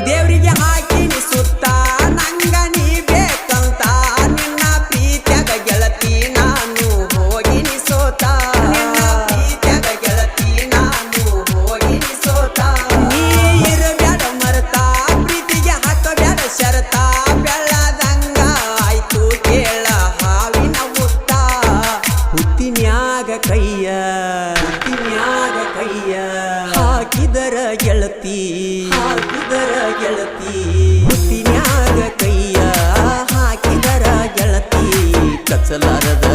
ದೇವರಿಗೆ ಹಾಕಿನಿ ಸುತ್ತ ನಂಗ ನೀ ಬೇಕಂತ ನಿನ್ನ ಪ್ರೀತ್ಯಾಗ ಗೆಳತಿ ನಾನು ಹೋಗಿನಿ ಸೋತ ನಿನ್ನ ಪ್ರೀತ್ಯಾಗ ಗೆಳತಿ ನಾನು ಹೋಗಿನಿ ಸೋತ ನೀ ಇರಬ್ಯಾಡ ಮರತ ಪ್ರೀತಿಗೆ ಹಾಕಬ್ಯಾಡ ಶರತ ಬೆಳ್ಳದಂಗ ಆಯ್ತು ಕೇಳ ಹಾವಿನ ಮುತ್ತ ಹುತ್ತಿನ್ಯಾಗ ಕೈಯ ಹಾಕಿದರ ಗೆಳತಿ ಹುತ್ತಿನ್ಯಾಗ ಕೈಯ ಹಾಕಿದರ ಗೆಳತಿ ಕಚ್ಚಲಾರದ